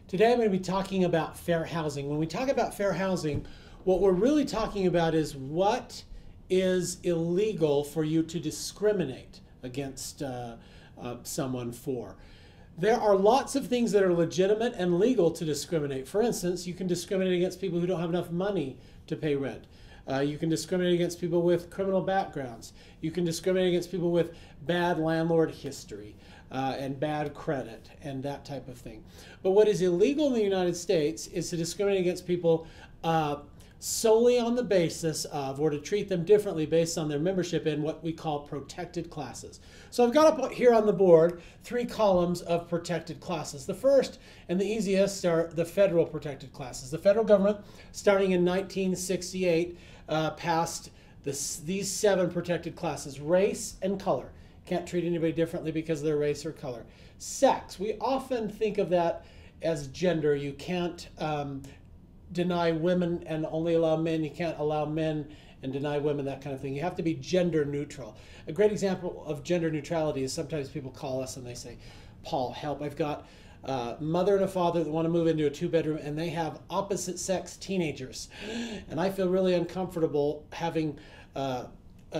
Today I'm going to be talking about fair housing. When we talk about fair housing, what we're really talking about is what is illegal for you to discriminate against someone for. There are lots of things that are legitimate and legal to discriminate. For instance, you can discriminate against people who don't have enough money to pay rent. You can discriminate against people with criminal backgrounds. You can discriminate against people with bad landlord history and bad credit and that type of thing. But what is illegal in the United States is to discriminate against people solely on the basis of, or to treat them differently based on their membership in what we call protected classes. So I've got up here on the board 3 columns of protected classes. The first and the easiest are the federal protected classes. The federal government, starting in 1968, passed these 7 protected classes: race and color. Can't treat anybody differently because of their race or color. Sex, we often think of that as gender. You can't deny women and only allow men. You can't allow men and deny women, that kind of thing. You have to be gender neutral. A great example of gender neutrality is sometimes people call us and they say, "Paul, help, I've got a mother and a father that want to move into a 2-bedroom and they have opposite sex teenagers. And I feel really uncomfortable having a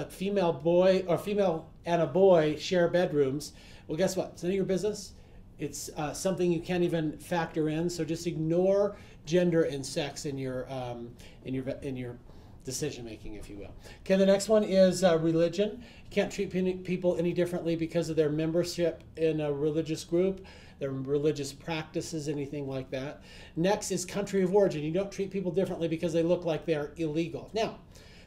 female boy or female and a boy share bedrooms." Well, guess what? It's none of your business. It's something you can't even factor in. So just ignore gender and sex in your decision making, if you will. Okay, the next one is religion. You can't treat people any differently because of their membership in a religious group, their religious practices, anything like that. Next is country of origin. You don't treat people differently because they look like they're illegal. Now,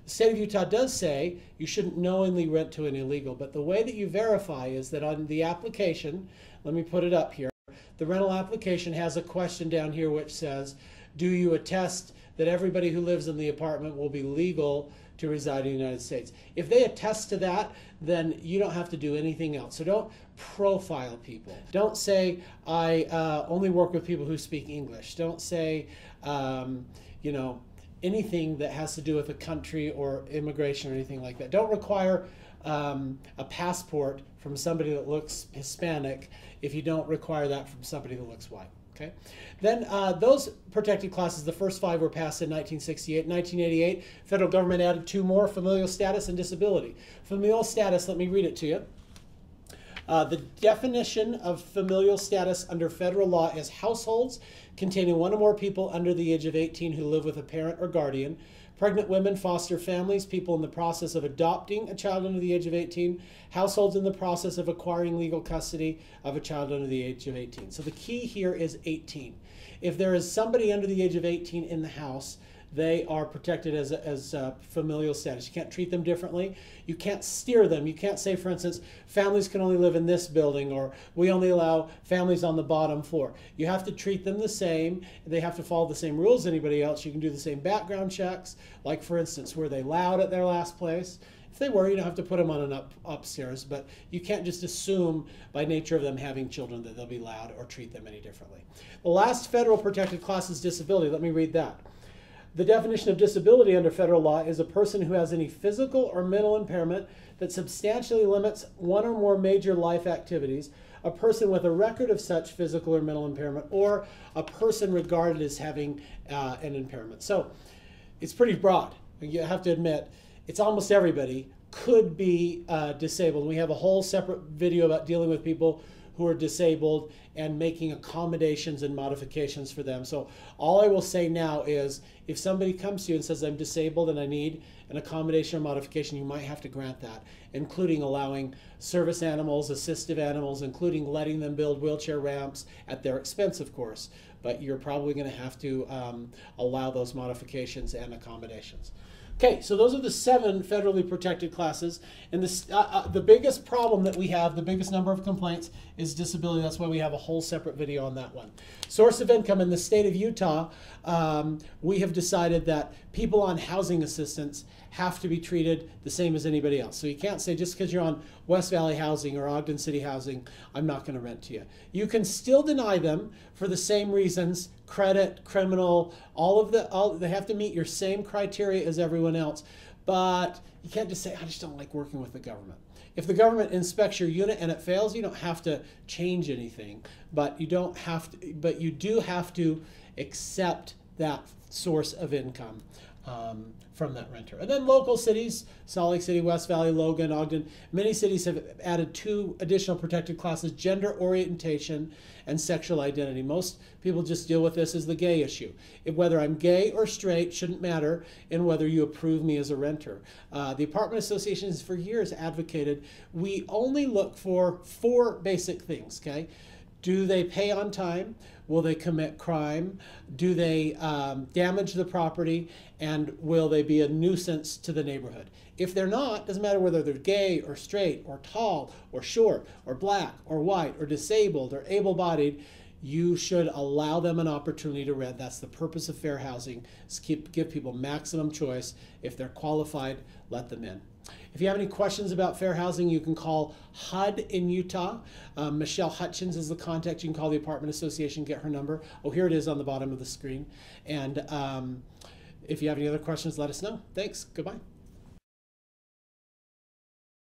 the state of Utah does say you shouldn't knowingly rent to an illegal, but the way that you verify is that on the application, let me put it up here, the rental application has a question down here which says, do you attest that everybody who lives in the apartment will be legal to reside in the United States? If they attest to that, then you don't have to do anything else. So don't profile people. Don't say, I only work with people who speak English. Don't say, you know, anything that has to do with a country or immigration or anything like that. Don't require a passport from somebody that looks Hispanic if you don't require that from somebody that looks white. Okay. Then those protected classes, the first 5 were passed in 1968. In 1988, federal government added 2 more: familial status and disability. Familial status, let me read it to you. The definition of familial status under federal law is households containing 1 or more people under the age of 18 who live with a parent or guardian, pregnant women, foster families, people in the process of adopting a child under the age of 18, households in the process of acquiring legal custody of a child under the age of 18. So the key here is 18. If there is somebody under the age of 18 in the house, they are protected as familial status. You can't treat them differently. You can't steer them. You can't say, for instance, families can only live in this building, or we only allow families on the bottom floor. You have to treat them the same. They have to follow the same rules as anybody else. You can do the same background checks. Like, for instance, were they loud at their last place? If they were, you don't have to put them on an upstairs, but you can't just assume by nature of them having children that they'll be loud or treat them any differently. The last federal protected class is disability. Let me read that. The definition of disability under federal law is a person who has any physical or mental impairment that substantially limits 1 or more major life activities, a person with a record of such physical or mental impairment, or a person regarded as having an impairment. So it's pretty broad. You have to admit, it's almost everybody could be disabled. We have a whole separate video about dealing with people who are disabled and making accommodations and modifications for them. So all I will say now is, if somebody comes to you and says, I'm disabled and I need an accommodation or modification, you might have to grant that, including allowing service animals, assistive animals, including letting them build wheelchair ramps at their expense, of course. But you're probably going to have to allow those modifications and accommodations. Okay, so those are the 7 federally protected classes, and the biggest problem that we have, the biggest number of complaints, is disability. That's why we have a whole separate video on that one. Source of income in the state of Utah, we have decided that people on housing assistance have to be treated the same as anybody else. So you can't say, just because you're on West Valley Housing or Ogden City Housing, I'm not going to rent to you. You can still deny them for the same reasons: credit, criminal, they have to meet your same criteria as everyone else. But you can't just say, I just don't like working with the government. If the government inspects your unit and it fails, you don't have to change anything, but you do have to accept that source of income from that renter. And then local cities, Salt Lake City, West Valley, Logan, Ogden, many cities have added 2 additional protected classes: gender orientation and sexual identity. Most people just deal with this as the gay issue. Whether I'm gay or straight shouldn't matter in whether you approve me as a renter. The apartment associations for years advocated we only look for 4 basic things, okay? Do they pay on time? Will they commit crime? Do they damage the property? And will they be a nuisance to the neighborhood? If they're not, doesn't matter whether they're gay or straight or tall or short or black or white or disabled or able-bodied, you should allow them an opportunity to rent. That's the purpose of fair housing, is give people maximum choice. If they're qualified, let them in. If you have any questions about fair housing, you can call HUD in Utah. Michelle Hutchins is the contact. You can call the Apartment Association, get her number. Oh, here it is on the bottom of the screen. And if you have any other questions, let us know. Thanks. Goodbye.